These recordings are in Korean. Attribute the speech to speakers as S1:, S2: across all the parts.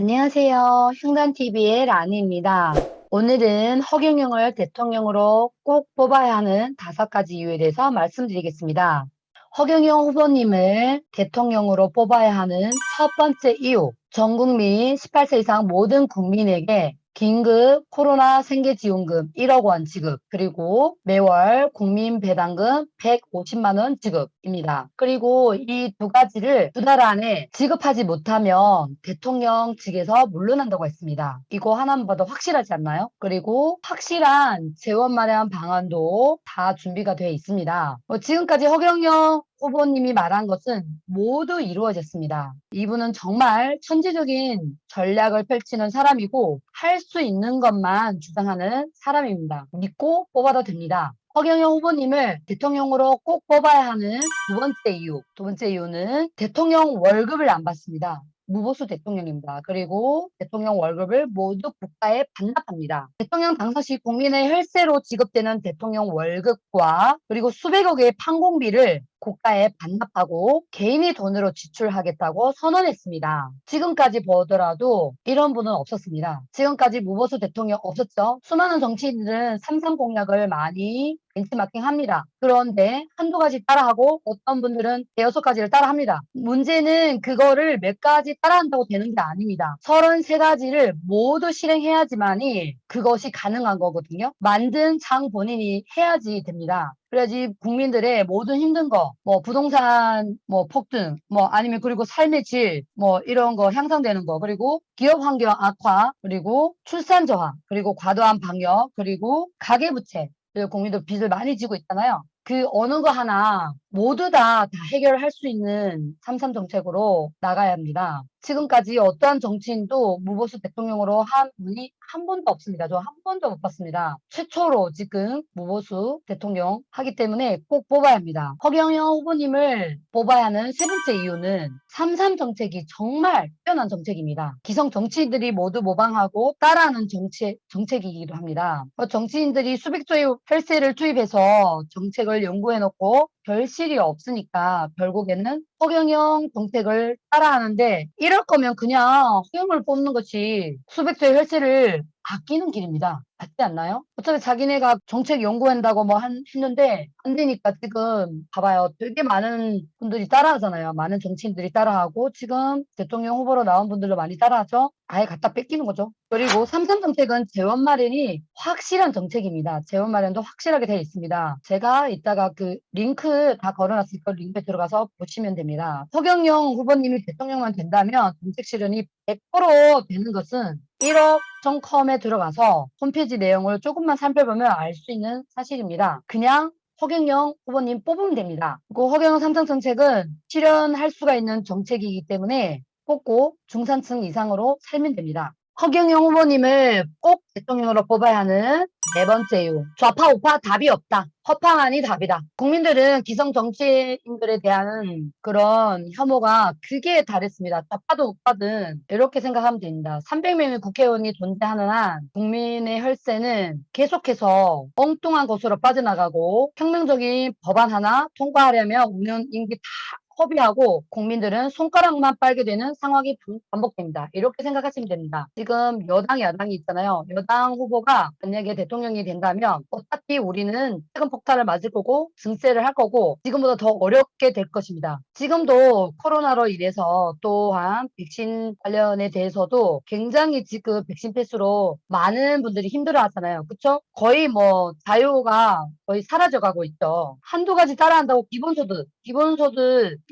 S1: 안녕하세요. 흉단TV의 라니입니다. 오늘은 허경영을 대통령으로 꼭 뽑아야 하는 5가지 이유에 대해서 말씀드리겠습니다. 허경영 후보님을 대통령으로 뽑아야 하는 첫 번째 이유, 전 국민 18세 이상 모든 국민에게 긴급 코로나 생계지원금 1억 원 지급, 그리고 매월 국민배당금 150만 원 지급입니다. 그리고 이 2가지를 2달 안에 지급하지 못하면 대통령 직에서 물러난다고 했습니다. 이거 하나만 봐도 확실하지 않나요? 그리고 확실한 재원 마련 방안도 다 준비가 되어 있습니다. 지금까지 허경영 후보님이 말한 것은 모두 이루어졌습니다. 이분은 정말 천재적인 전략을 펼치는 사람이고 할 수 있는 것만 주장하는 사람입니다. 믿고 뽑아도 됩니다. 허경영 후보님을 대통령으로 꼭 뽑아야 하는 두 번째 이유는 대통령 월급을 안 받습니다. 무보수 대통령입니다. 그리고 대통령 월급을 모두 국가에 반납합니다. 대통령 당선 시 국민의 혈세로 지급되는 대통령 월급과 그리고 수백억의 판공비를 국가에 반납하고 개인의 돈으로 지출하겠다고 선언했습니다. 지금까지 보더라도 이런 분은 없었습니다. 지금까지 무보수 대통령 없었죠. 수많은 정치인들은 삼삼 공약을 많이 벤치마킹합니다. 그런데 한두 가지 따라하고 어떤 분들은 대여섯 가지를 따라합니다. 문제는 그거를 몇 가지 따라한다고 되는 게 아닙니다. 33가지를 모두 실행해야지만이 그것이 가능한 거거든요. 만든 장 본인이 해야지 됩니다. 그래야지 국민들의 모든 힘든 거, 뭐 부동산 뭐 폭등, 뭐 아니면 그리고 삶의 질, 뭐 이런 거 향상되는 거, 그리고 기업 환경 악화, 그리고 출산 저하, 그리고 과도한 방역, 그리고 가계부채, 그리고 국민들 빚을 많이 지고 있잖아요. 그 어느 거 하나 모두 다 해결할 수 있는 삼삼 정책으로 나가야 합니다. 지금까지 어떠한 정치인도 무보수 대통령으로 한 분이 한 번도 없습니다. 저 한 번도 못 봤습니다. 최초로 지금 무보수 대통령 하기 때문에 꼭 뽑아야 합니다. 허경영 후보님을 뽑아야 하는 세 번째 이유는 삼삼 정책이 정말 뛰어난 정책입니다. 기성 정치인들이 모두 모방하고 따라하는 정책이기도 합니다. 정치인들이 수백조의 혈세를 투입해서 정책을 연구해놓고 별실이 없으니까 결국에는 허경영 정책을 따라하는데 이럴 거면 그냥 허경영을 뽑는 것이 수백조의 혈세를 아끼는 길입니다. 맞지 않나요? 어차피 자기네가 정책 연구한다고 뭐 했는데 안 되니까 지금 봐봐요. 되게 많은 분들이 따라하잖아요. 많은 정치인들이 따라하고 지금 대통령 후보로 나온 분들도 많이 따라하죠. 아예 갖다 뺏기는 거죠. 그리고 삼삼 정책은 재원 마련이 확실한 정책입니다. 재원 마련도 확실하게 되어 있습니다. 제가 이따가 그 링크 다 걸어놨으니까 링크에 들어가서 보시면 됩니다. 허경영 후보님이 대통령만 된다면 정책 실현이 100% 되는 것은 1억 컴에 들어가서 홈페이지 내용을 조금만 살펴보면 알 수 있는 사실입니다. 그냥 허경영 후보님 뽑으면 됩니다. 그리고 허경영 삼성 정책은 실현할 수가 있는 정책이기 때문에 뽑고 중산층 이상으로 살면 됩니다. 허경영 후보님을 꼭 대통령으로 뽑아야 하는 네 번째 이유. 좌파 우파 답이 없다. 허파만이 답이다. 국민들은 기성 정치인들에 대한 그런 혐오가 극에 달했습니다. 좌파든 우파든 이렇게 생각하면 됩니다. 300명의 국회의원이 존재하는 한 국민의 혈세는 계속해서 엉뚱한 곳으로 빠져나가고 혁명적인 법안 하나 통과하려면 5년 임기 다 허비하고 국민들은 손가락만 빨게 되는 상황이 반복됩니다. 이렇게 생각하시면 됩니다. 지금 여당, 야당이 있잖아요. 여당 후보가 만약에 대통령이 된다면 어차피 우리는 세금 폭탄을 맞을 거고 증세를 할 거고 지금보다 더 어렵게 될 것입니다. 지금도 코로나로 인해서 또한 백신 관련에 대해서도 굉장히 지금 백신 패스로 많은 분들이 힘들어 하잖아요. 그쵸? 거의 뭐 자유가 거의 사라져가고 있죠. 한두 가지 따라한다고 기본소득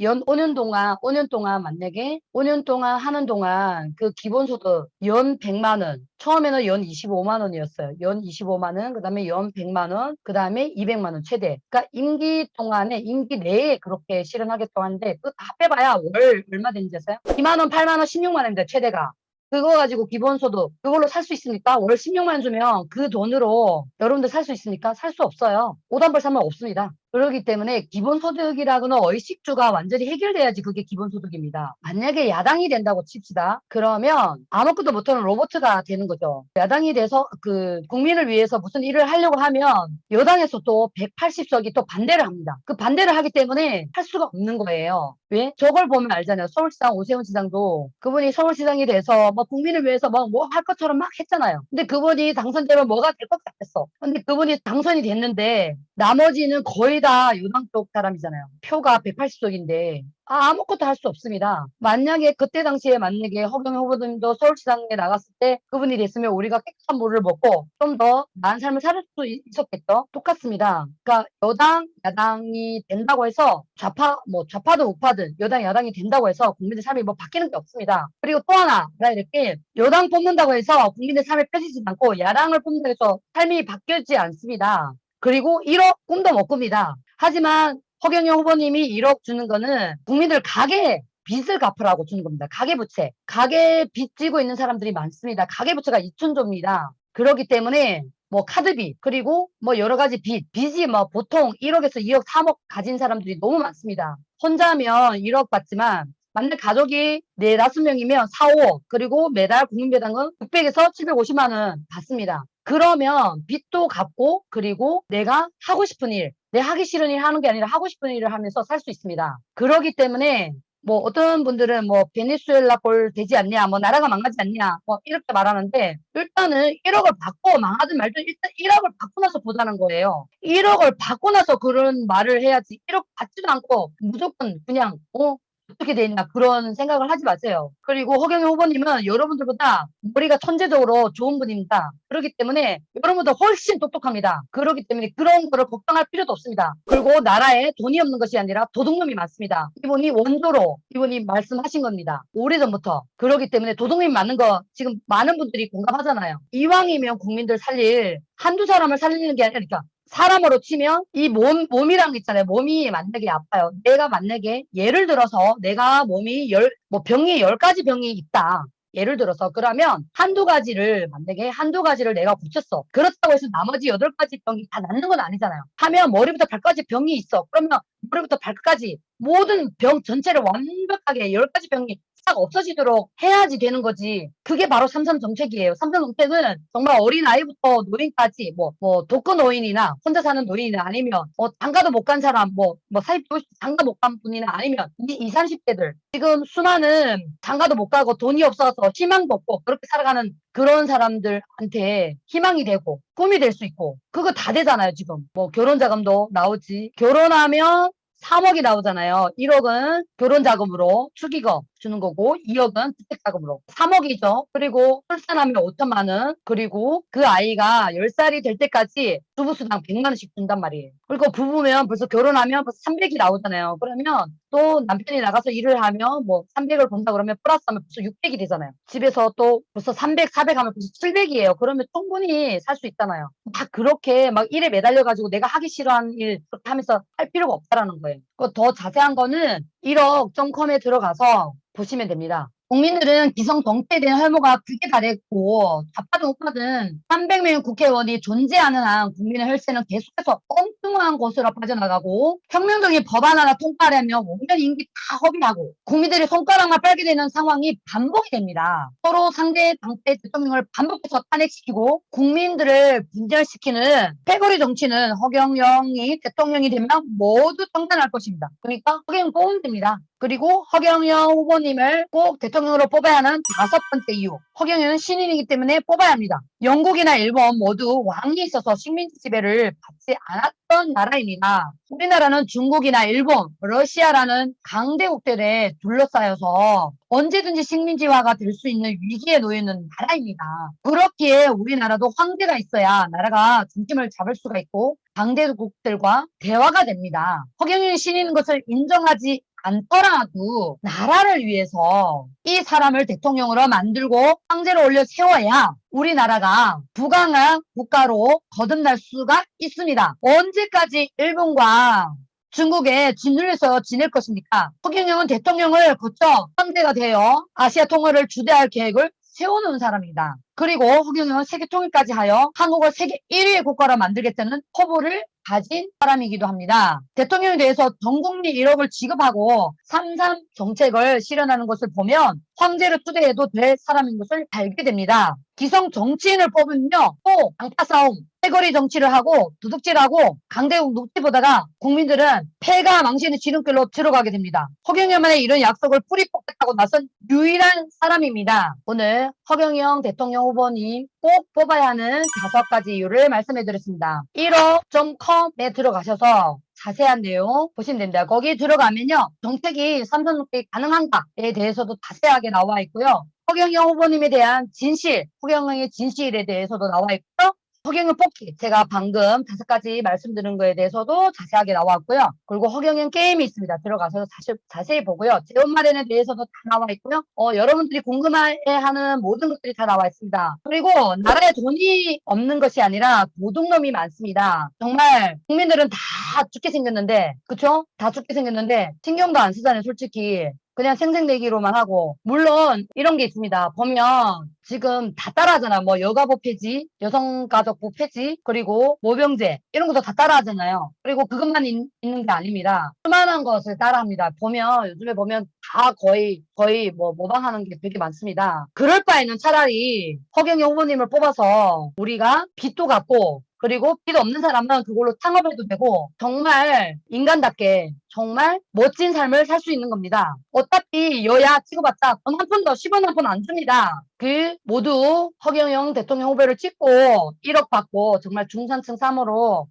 S1: 연 5년 동안 만약에 5년 동안 하는 동안 그 기본소득 연 100만 원, 처음에는 연 25만 원이었어요. 연 25만 원, 그 다음에 연 100만 원, 그 다음에 200만 원 최대. 그러니까 임기 동안에, 임기 내에 그렇게 실현하겠다고 하는데 그거 다 빼봐야 월 얼마 되는지 아세요? 2만 원, 8만 원, 16만 원입니다. 최대가. 그거 가지고 기본소득 그걸로 살 수 있습니까? 월 16만 원 주면 그 돈으로 여러분들 살 수 있습니까? 살 수 없어요. 오단벌 사면 없습니다. 그렇기 때문에 기본소득이라고는 의식주가 완전히 해결돼야지 그게 기본소득입니다. 만약에 야당이 된다고 칩시다. 그러면 아무것도 못하는 로봇가 되는 거죠. 야당이 돼서 그 국민을 위해서 무슨 일을 하려고 하면 여당에서 또 180석이 또 반대를 합니다. 그 반대를 하기 때문에 할 수가 없는 거예요. 왜? 저걸 보면 알잖아요. 서울시장 오세훈 시장도 그분이 서울시장이 돼서 뭐 국민을 위해서 뭐 할 것처럼 막 했잖아요. 근데 그분이 당선되면 뭐가 될 것 같았어. 근데 그분이 당선이 됐는데 나머지는 거의 다 여당 쪽 사람이잖아요. 표가 180석인데 아무것도 할 수 없습니다. 만약에 그때 당시에 만약에 허경영 후보님도 서울시장에 나갔을 때 그분이 됐으면 우리가 깨끗한 물을 먹고 좀 더 나은 삶을 살 수 있었겠죠. 똑같습니다. 그러니까 여당, 야당이 된다고 해서 좌파든 우파든 여당, 야당이 된다고 해서 국민의 삶이 뭐 바뀌는 게 없습니다. 그리고 또 하나, 이렇게 여당 뽑는다고 해서 국민의 삶이 펴지지 않고 야당을 뽑는다고 해서 삶이 바뀌지 않습니다. 그리고 1억 꿈도 못 꿉니다. 하지만 허경영 후보님이 1억 주는 거는 국민들 가계 빚을 갚으라고 주는 겁니다. 가계부채. 가계 빚 지고 있는 사람들이 많습니다. 가계부채가 2천조입니다. 그렇기 때문에 뭐 카드빚 그리고 뭐 여러 가지 빚이 뭐 보통 1억에서 2억, 3억 가진 사람들이 너무 많습니다. 혼자면 1억 받지만 만약 가족이 4, 5명이면 4, 5억 그리고 매달 국민배당은 600에서 750만 원 받습니다. 그러면 빚도 갚고 그리고 내가 하고 싶은 일, 내 하기 싫은 일 하는 게 아니라 하고 싶은 일을 하면서 살 수 있습니다. 그렇기 때문에 뭐 어떤 분들은 뭐 베네수엘라 꼴 되지 않냐, 뭐 나라가 망하지 않냐, 뭐 이렇게 말하는데 일단은 1억을 받고 망하든 말든 일단 1억을 받고 나서 보자는 거예요. 1억을 받고 나서 그런 말을 해야지 1억 받지도 않고 무조건 그냥 어떻게 되냐 그런 생각을 하지 마세요. 그리고 허경영 후보님은 여러분들보다 머리가 천재적으로 좋은 분입니다. 그렇기 때문에 여러분보다 훨씬 똑똑합니다. 그렇기 때문에 그런 거를 걱정할 필요도 없습니다. 그리고 나라에 돈이 없는 것이 아니라 도둑놈이 많습니다. 이분이 원조로 이분이 말씀하신 겁니다. 오래전부터. 그렇기 때문에 도둑놈이 많은 거 지금 많은 분들이 공감하잖아요. 이왕이면 국민들 살릴 한두 사람을 살리는 게 아니라 사람으로 치면 이 몸이란 게 있잖아요. 몸이 만약에 아파요. 내가 만약에 예를 들어서 내가 몸이 병이 10가지 병이 있다. 예를 들어서 그러면 만약에 한두 가지를 내가 고쳤어. 그렇다고 해서 나머지 8가지 병이 다 낫는 건 아니잖아요. 하면 머리부터 발까지 병이 있어. 그러면 머리부터 발까지 모든 병 전체를 완벽하게 10가지 병이 싹 없어지도록 해야지 되는 거지. 그게 바로 삼선 정책이에요. 삼선 정책은 정말 어린아이부터 노인까지 독거 노인이나 혼자 사는 노인이나 아니면 장가도 못 간 사람 사입 장가 못 간 분이나 아니면 20, 30대들 지금 수많은 장가도 못 가고 돈이 없어서 희망도 없고 그렇게 살아가는 그런 사람들한테 희망이 되고 꿈이 될 수 있고 그거 다 되잖아요. 지금 결혼 자금도 나오지. 결혼하면 3억이 나오잖아요. 1억은 결혼 자금으로 축의금 주는 거고 2억은 주택 자금으로 3억이죠. 그리고 출산하면 5천만 원 그리고 그 아이가 10살이 될 때까지 주부수당 100만 원씩 준단 말이에요. 그리고 부부면 벌써 결혼하면 벌써 300이 나오잖아요. 그러면 또 남편이 나가서 일을 하면 300을 번다 그러면 플러스하면 벌써 600이 되잖아요. 집에서 또 벌써 300, 400 하면 벌써 700이에요. 그러면 충분히 살 수 있잖아요. 막 그렇게 막 일에 매달려가지고 내가 하기 싫어하는 일 그렇게 하면서 할 필요가 없다라는 거예요. 더 자세한 거는 1억.com에 들어가서 보시면 됩니다. 국민들은 기성정치에 대한 혐오가 크게 다됐고 좌파든 우파든 300명 국회의원이 존재하는 한 국민의 혈세는 계속해서 엉뚱한 곳으로 빠져나가고 혁명적인 법안 하나 통과하려면 온갖 임기 다 허비하고 국민들이 손가락만 빨게 되는 상황이 반복이 됩니다. 서로 상대 당대 대통령을 반복해서 탄핵시키고 국민들을 분열시키는 패거리 정치는 허경영이 대통령이 되면 모두 청산할 것입니다. 그러니까 허경영 뽑으면 됩니다. 그리고 허경영 후보님을 꼭 대통령으로 뽑아야 하는 5번째 이유. 허경영은 신인이기 때문에 뽑아야 합니다. 영국이나 일본 모두 왕이 있어서 식민지 지배를 받지 않았던 나라입니다. 우리나라는 중국이나 일본, 러시아라는 강대국들에 둘러싸여서 언제든지 식민지화가 될 수 있는 위기에 놓여 있는 나라입니다. 그렇기에 우리나라도 황제가 있어야 나라가 중심을 잡을 수가 있고 강대국들과 대화가 됩니다. 허경영이 신인인 것을 인정하지 않더라도 나라를 위해서 이 사람을 대통령으로 만들고 황제로 올려 세워야 우리나라가 부강한 국가로 거듭날 수가 있습니다. 언제까지 일본과 중국에 짓눌려서 지낼 것입니까? 허경영은 대통령을 거쳐 황제가 되어 아시아 통일을 주대할 계획을 세워놓은 사람입니다. 그리고 허경영은 세계 통일까지 하여 한국을 세계 1위의 국가로 만들겠다는 포부를 가진 사람이기도 합니다. 대통령에 대해서 전 국민 1억을 지급하고 3.3 정책을 실현하는 것을 보면 황제를 투대해도 될 사람인 것을 알게 됩니다. 기성 정치인을 뽑으면요, 또 양파 싸움, 패거리 정치를 하고 도둑질하고 강대국 녹지보다가 국민들은 패가 망신의 지름길로 들어가게 됩니다. 허경영만의 이런 약속을 뿌리 뽑겠다고 나선 유일한 사람입니다. 오늘 허경영 대통령 후보님 꼭 뽑아야 하는 5가지 이유를 말씀해 드렸습니다. 1억.com에 들어가셔서 자세한 내용 보시면 됩니다. 거기 들어가면요, 정책이 삼선 정책이 가능한가에 대해서도 자세하게 나와 있고요. 허경영 후보님에 대한 진실, 허경영의 진실에 대해서도 나와 있고요. 허경영 뽑기, 제가 방금 5가지 말씀드린 거에 대해서도 자세하게 나왔고요. 그리고 허경영 게임이 있습니다. 들어가서 자세히 보고요. 재원 마련에 대해서도 다 나와 있고요. 여러분들이 궁금해하는 모든 것들이 다 나와 있습니다. 그리고 나라에 돈이 없는 것이 아니라 도둑놈이 많습니다. 정말 국민들은 다 죽게 생겼는데, 그쵸? 다 죽게 생겼는데 신경도 안 쓰잖아요, 솔직히. 그냥 생색내기로만 하고. 물론 이런 게 있습니다. 보면 지금 다 따라하잖아. 뭐 여가부 폐지, 여성가족부 폐지, 그리고 모병제 이런 것도 다 따라하잖아요. 그리고 그것만 있는 게 아닙니다. 수많은 것을 따라합니다. 보면 요즘에 보면 다 거의 뭐 모방하는 게 되게 많습니다. 그럴 바에는 차라리 허경영 후보님을 뽑아서 우리가 빚도 갚고, 그리고 빚 없는 사람은 그걸로 창업해도 되고 정말 인간답게 정말 멋진 삶을 살 수 있는 겁니다. 어차피 여야 찍어봤자 돈 한 푼도 10원 한 푼 안 줍니다. 모두 허경영 대통령 후보를 찍고 1억 받고 정말 중산층 3으로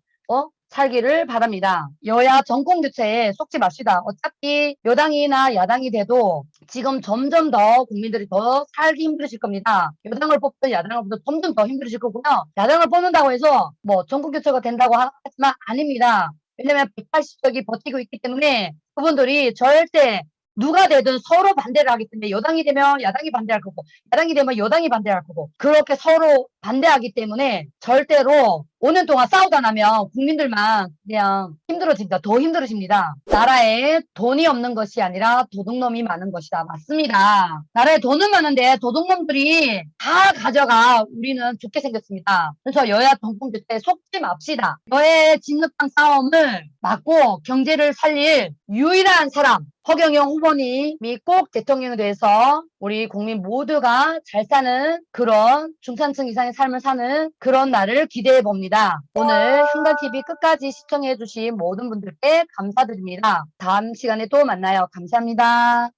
S1: 살기를 바랍니다. 여야 정권 교체에 속지 맙시다. 어차피 여당이나 야당이 돼도 지금 점점 더 국민들이 더 살기 힘드실 겁니다. 여당을 뽑든 야당을 뽑든 점점 더 힘드실 거고요. 야당을 뽑는다고 해서 뭐 정권 교체가 된다고 하지만 아닙니다. 왜냐면 180석이 버티고 있기 때문에 그분들이 절대 누가 되든 서로 반대를 하기 때문에 여당이 되면 야당이 반대할 거고 야당이 되면 여당이 반대할 거고 그렇게 서로 반대하기 때문에 절대로 5년 동안 싸우다 나면 국민들만 그냥 힘들어집니다. 더 힘들어집니다. 나라에 돈이 없는 것이 아니라 도둑놈이 많은 것이다. 맞습니다. 나라에 돈은 많은데 도둑놈들이 다 가져가 우리는 죽게 생겼습니다. 그래서 여야 정권 교체에 속지 맙시다. 여야의 진흙탕 싸움을 막고 경제를 살릴 유일한 사람 허경영 후보님이 꼭 대통령이 돼서 우리 국민 모두가 잘 사는 그런 중산층 이상의 삶을 사는 그런 날을 기대해 봅니다. 오늘 향단TV 끝까지 시청해 주신 모든 분들께 감사드립니다. 다음 시간에 또 만나요. 감사합니다.